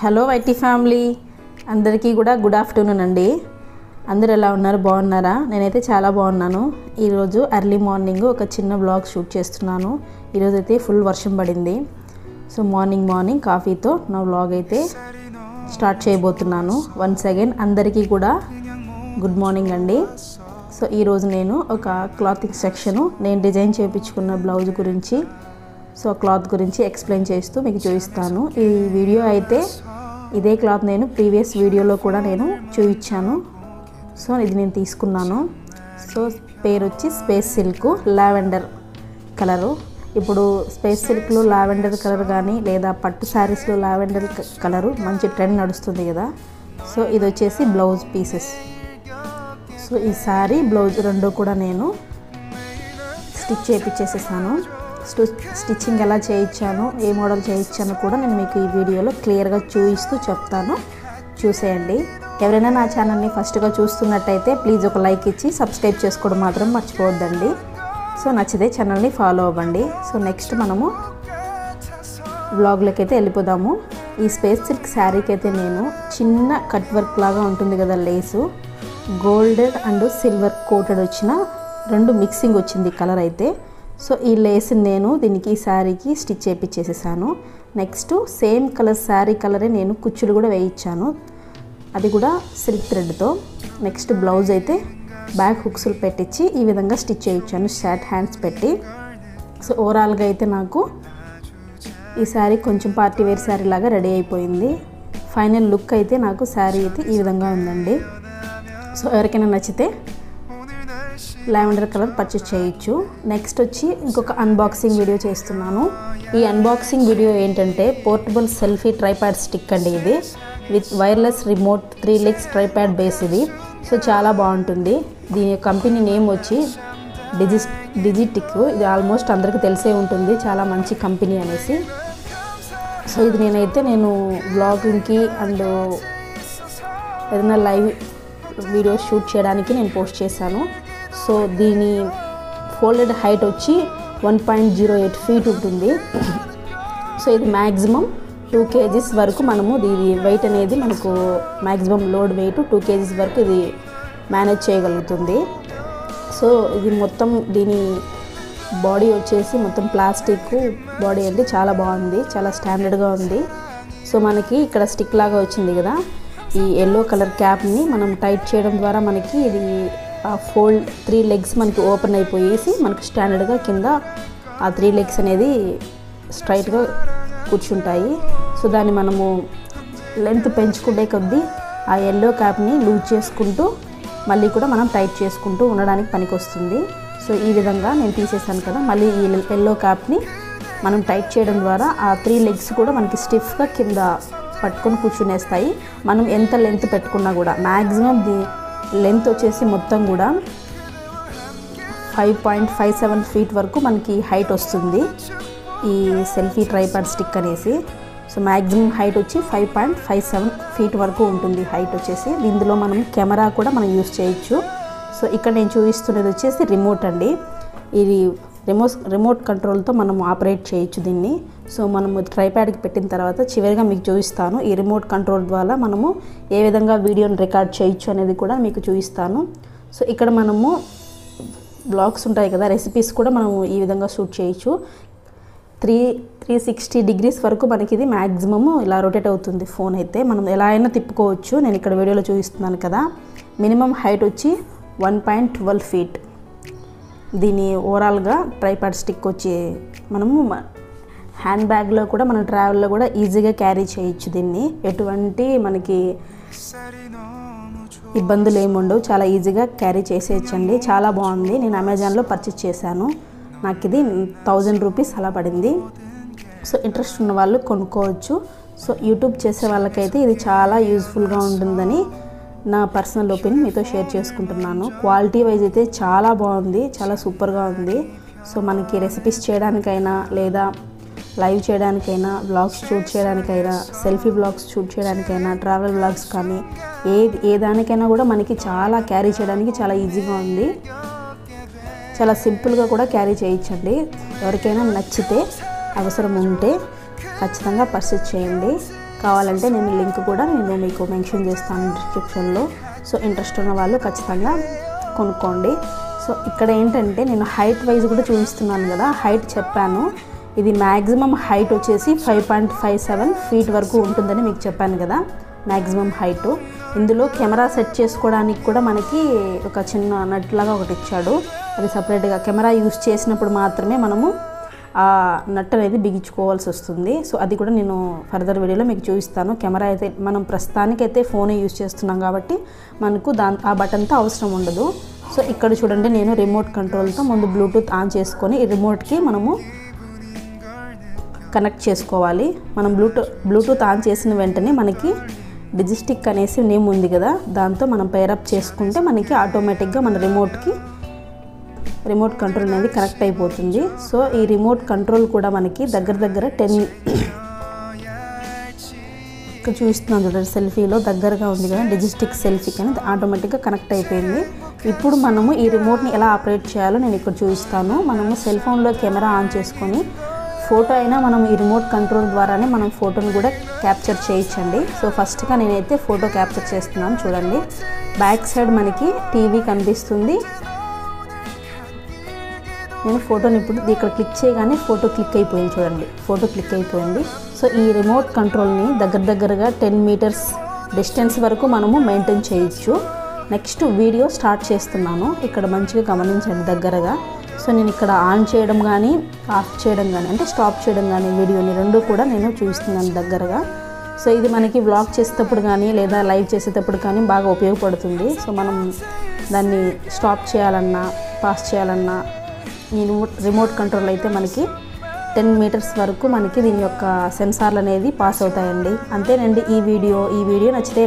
Hello YT family అందరికీ కూడా good afternoon అండి. అందరూ ఎలా ఉన్నారు? బాగున్నారా? నేనైతే చాలా బాగున్నాను. ఈరోజు ఎర్లీ మార్నింగ్ ఒక చిన్న వ్లాగ్ షూట్ చేస్తున్నాను. ఈరోజు అయితే ఫుల్ వర్షం పడింది. సో మార్నింగ్ కాఫీతో నా వ్లాగ్ అయితే స్టార్ట్ చేయబోతున్నాను. వన్స్ అగైన్ అందరికీ కూడా గుడ్ మార్నింగ్ అండి. సో ఈరోజు నేను ఒక క్లాతింగ్ సెక్షను నేను డిజైన్ చేయించుకున్న బ్లౌజ్ గురించి క్లాత్ గురించి ఎక్స్ప్లెయిన్ చేస్తూ మీకు చూపిస్తాను. ఈ వీడియో అయితే ఇదే క్లాత్ నేను ప్రీవియస్ వీడియోలో కూడా నేను చూపించాను. సో ఇది నేను తీసుకున్నాను. సో పేరు వచ్చి స్పేస్ సిల్క్ లావెండర్ కలరు. ఇప్పుడు స్పేస్ సిల్క్లో లావెండర్ కలర్ కానీ లేదా పట్టు శారీస్లో లావెండర్ కలరు మంచి ట్రెండ్ నడుస్తుంది కదా. సో ఇది వచ్చేసి బ్లౌజ్ పీసెస్. సో ఈ శారీ బ్లౌజ్ రెండు కూడా నేను స్టిచ్ చేయించేసేసాను. స్టిచ్చింగ్ ఎలా చేయించాను, ఏ మోడల్ చేయించాను కూడా నేను మీకు ఈ వీడియోలో క్లియర్గా చూపిస్తూ చెప్తాను. చూసేయండి. ఎవరైనా నా ఛానల్ని ఫస్ట్గా చూస్తున్నట్టయితే ప్లీజ్ ఒక లైక్ ఇచ్చి సబ్స్క్రైబ్ చేసుకోవడం మాత్రం మర్చిపోవద్దండి. సో నచ్చితే ఛానల్ని ఫాలో అవ్వండి. సో నెక్స్ట్ మనము వ్లాగ్లోకి అయితే వెళ్ళిపోదాము. ఈ స్పేస్ సిల్క్ శారీకి అయితే నేను చిన్న కట్ వర్క్ లాగా ఉంటుంది కదా లేసు, గోల్డెడ్ అండ్ సిల్వర్ కోటెడ్ వచ్చిన రెండు మిక్సింగ్ వచ్చింది కలర్ అయితే. సో ఈ లేస్ని నేను దీనికి శారీకి స్టిచ్ చేయించేసేసాను. నెక్స్ట్ సేమ్ కలర్ శారీ కలరే నేను కుచ్చులు కూడా వేయించాను, అది కూడా సిల్క్ థ్రెడ్తో. నెక్స్ట్ బ్లౌజ్ అయితే బ్యాక్ హుక్స్లు పెట్టించి ఈ విధంగా స్టిచ్ చేయించాను షార్ట్ హ్యాండ్స్ పెట్టి. సో ఓవరాల్గా అయితే నాకు ఈ శారీ కొంచెం పార్టీ వేర్ శారీ లాగా రెడీ అయిపోయింది. ఫైనల్ లుక్ అయితే నాకు శారీ అయితే ఈ విధంగా ఉందండి. సో ఎవరికైనా నచ్చితే లావెండర్ కలర్ పర్చేస్ చేయొచ్చు. నెక్స్ట్ వచ్చి ఇంకొక అన్బాక్సింగ్ వీడియో చేస్తున్నాను. ఈ అన్బాక్సింగ్ వీడియో ఏంటంటే పోర్టబుల్ సెల్ఫీ ట్రైప్యాడ్ స్టిక్ అండి. ఇది with wireless remote 3 legs tripod base ఇది. సో చాలా బాగుంటుంది. దీని కంపెనీ నేమ్ వచ్చి డిజిటిక్. ఇది ఆల్మోస్ట్ అందరికీ తెలిసే ఉంటుంది, చాలా మంచి కంపెనీ అనేసి. సో ఇది నేను బ్లాగింగ్కి అండ్ ఏదైనా లైవ్ వీడియో షూట్ చేయడానికి నేను పోస్ట్ చేశాను. సో దీని ఫోల్డెడ్ హైట్ వచ్చి 1.08 feet ఉంటుంది. సో ఇది మ్యాక్సిమం 2 kgs వరకు మనము దీని వెయిట్ అనేది మనకు మ్యాక్సిమం లోడ్ వెయిట్ 2 kgs వరకు ఇది మేనేజ్ చేయగలుగుతుంది. సో ఇది మొత్తం దీని బాడీ వచ్చేసి మొత్తం ప్లాస్టిక్ బాడీ అండి. చాలా బాగుంది, చాలా స్టాండర్డ్గా ఉంది. సో మనకి ఇక్కడ స్టిక్ లాగా వచ్చింది కదా, ఈ ఎల్లో కలర్ క్యాప్ని మనం టైట్ చేయడం ద్వారా మనకి ఇది ఫోల్డ్ 3 legs మనకి ఓపెన్ అయిపోయేసి మనకు స్టాండర్డ్గా కింద ఆ 3 legs అనేది స్ట్రైట్గా కూర్చుంటాయి. సో దాన్ని మనము లెంత్ పెంచుకుంటే కొద్దీ ఆ ఎల్లో క్యాప్ని లూజ్ చేసుకుంటూ మళ్ళీ కూడా మనం టైట్ చేసుకుంటూ ఉండడానికి పనికొస్తుంది. సో ఈ విధంగా నేను తీసేసాను కదా, మళ్ళీ ఈ ఎల్లో క్యాప్ని మనం టైట్ చేయడం ద్వారా ఆ 3 legs కూడా మనకి స్టిఫ్గా కింద పట్టుకొని కూర్చునేస్తాయి. మనం ఎంత లెంత్ పెట్టుకున్నా కూడా మ్యాక్సిమం లెంత్ వచ్చేసి మొత్తం కూడా 5.57 feet వరకు మనకి హైట్ వస్తుంది ఈ సెల్ఫీ ట్రైపాడ్ స్టిక్ అనేసి. సో మ్యాక్సిమం హైట్ వచ్చి 5.57 feet వరకు ఉంటుంది హైట్ వచ్చేసి. ఇందులో మనం కెమెరా కూడా మనం యూస్ చేయొచ్చు. సో ఇక్కడ నేను చూపిస్తున్నది వచ్చేసి రిమోట్ అండి. ఇది రిమోట్ కంట్రోల్తో మనం ఆపరేట్ చేయొచ్చు దీన్ని. సో మనము ట్రైప్యాడ్కి పెట్టిన తర్వాత చివరిగా మీకు చూపిస్తాను ఈ రిమోట్ కంట్రోల్ ద్వారా మనము ఏ విధంగా వీడియోని రికార్డ్ చేయొచ్చు అనేది కూడా మీకు చూపిస్తాను. సో ఇక్కడ మనము బ్లాగ్స్ ఉంటాయి కదా, రెసిపీస్ కూడా మనము ఈ విధంగా షూట్ చేయొచ్చు. 360 degrees వరకు మనకి ఇది మ్యాక్సిమము ఇలా రొటేట్ అవుతుంది ఫోన్ అయితే. మనం ఎలా అయినా తిప్పుకోవచ్చు. నేను ఇక్కడ వీడియోలో చూపిస్తున్నాను కదా. మినిమం హైట్ వచ్చి 1.12 feet. దీని ఓవరాల్గా ట్రైపాడ్ స్టిక్ వచ్చి మనము హ్యాండ్ బ్యాగ్లో కూడా మన ట్రావెల్లో కూడా ఈజీగా క్యారీ చేయొచ్చు. దీన్ని ఎటువంటి మనకి ఇబ్బందులు ఏమి ఉండవు, చాలా ఈజీగా క్యారీ చేసేయచ్చండి. చాలా బాగుంది. నేను అమెజాన్లో పర్చేస్ చేశాను. నాకు ఇది 1000 rupees అలా పడింది. సో ఇంట్రెస్ట్ ఉన్న వాళ్ళు కొనుక్కోవచ్చు. సో యూట్యూబ్ చేసే వాళ్ళకైతే ఇది చాలా యూజ్ఫుల్గా ఉంటుందని నా పర్సనల్ ఒపీనియన్ మీతో షేర్ చేసుకుంటున్నాను. క్వాలిటీ వైజ్ అయితే చాలా బాగుంది, చాలా సూపర్గా ఉంది. సో మనకి రెసిపీస్ చేయడానికైనా లేదా లైవ్ చేయడానికైనా, వ్లాగ్స్ షూట్ చేయడానికైనా, సెల్ఫీ వ్లాగ్స్ షూట్ చేయడానికైనా, ట్రావెల్ వ్లాగ్స్ కానీ ఏ దానికైనా కూడా మనకి చాలా క్యారీ చేయడానికి చాలా ఈజీగా ఉంది. చాలా సింపుల్గా కూడా క్యారీ చేయొచ్చండి. ఎవరికైనా నచ్చితే అవసరం ఉంటే ఖచ్చితంగా పర్చేస్ చేయండి. కావాలంటే నేను లింక్ కూడా నేను మీకు మెన్షన్ చేస్తాను డిస్క్రిప్షన్లో. సో ఇంట్రెస్ట్ ఉన్న వాళ్ళు ఖచ్చితంగా కొనుక్కోండి. సో ఇక్కడ ఏంటంటే నేను హైట్ వైజ్ కూడా చూపిస్తున్నాను కదా, హైట్ చెప్పాను. ఇది మ్యాక్సిమం హైట్ వచ్చేసి 5.57 ఫీట్ వరకు ఉంటుందని మీకు చెప్పాను కదా, మ్యాక్సిమం హైట్. ఇందులో కెమెరా సెట్ చేసుకోవడానికి కూడా మనకి ఒక చిన్న నట్ లాగా ఒకటి ఇచ్చాడు. అది సపరేట్గా కెమెరా యూస్ చేసినప్పుడు మాత్రమే మనము ఆ నట్ అనేది బిగించుకోవాల్సి వస్తుంది. సో అది కూడా నేను ఫర్దర్ వీడియోలో మీకు చూపిస్తాను. కెమెరా అయితే మనం ప్రస్తుతానికైతే ఫోనే యూస్ చేస్తున్నాం కాబట్టి మనకు ఆ బటన్తో అవసరం ఉండదు. సో ఇక్కడ చూడండి, నేను రిమోట్ కంట్రోల్తో ముందు బ్లూటూత్ ఆన్ చేసుకొని ఈ రిమోట్కి మనము కనెక్ట్ చేసుకోవాలి. మనం బ్లూటూత్ ఆన్ చేసిన వెంటనే మనకి డిజిస్టిక్ అనేసి నేమ్ ఉంది కదా, దాంతో మనం పేరప్ చేసుకుంటే మనకి ఆటోమేటిక్గా మన రిమోట్ కంట్రోల్ అనేది కనెక్ట్ అయిపోతుంది. సో ఈ రిమోట్ కంట్రోల్ కూడా మనకి దగ్గర 10 ఇక్కడ చూస్తున్నాను చూడండి, సెల్ఫీలో దగ్గరగా ఉంది కదా, డిజిస్టిక్ సెల్ఫీ అనేది ఆటోమేటిక్గా కనెక్ట్ అయిపోయింది. ఇప్పుడు మనము ఈ రిమోట్ని ఎలా ఆపరేట్ చేయాలో నేను ఇక్కడ చూపిస్తాను. మనము సెల్ ఫోన్లో కెమెరా ఆన్ చేసుకొని ఫోటో అయినా మనం ఈ రిమోట్ కంట్రోల్ ద్వారానే మనం ఫోటోని కూడా క్యాప్చర్ చేయొచ్చండి. సో ఫస్ట్గా నేనైతే ఫోటో క్యాప్చర్ చేస్తున్నాను. చూడండి, బ్యాక్ సైడ్ మనకి టీవీ కనిపిస్తుంది. నేను ఫోటోని ఇప్పుడు ఇక్కడ క్లిక్ చేయగానే ఫోటో క్లిక్ అయిపోయింది. చూడండి, ఫోటో క్లిక్ అయిపోయింది. సో ఈ రిమోట్ కంట్రోల్ని దగ్గరగా 10 మీటర్స్ డిస్టెన్స్ వరకు మనము మెయింటైన్ చేయొచ్చు. నెక్స్ట్ వీడియో స్టార్ట్ చేస్తున్నాను. ఇక్కడ మంచిగా గమనించండి దగ్గరగా. సో నేను ఇక్కడ ఆన్ చేయడం కానీ ఆఫ్ చేయడం కానీ అంటే స్టాప్ చేయడం కానీ వీడియోని రెండు కూడా నేను చూస్తున్నాను దగ్గరగా. సో ఇది మనకి వ్లాగ్ చేసేటప్పుడు కానీ లేదా లైవ్ చేసేటప్పుడు కానీ బాగా ఉపయోగపడుతుంది. సో మనం దాన్ని స్టాప్ చేయాలన్నా పాస్ చేయాలన్నా ఈ రిమోట్ కంట్రోల్ అయితే మనకి 10 మీటర్స్ వరకు మనకి దీని యొక్క సెన్సార్లు అనేది పాస్ అవుతాయండి. అంతేనండి ఈ వీడియో నచ్చితే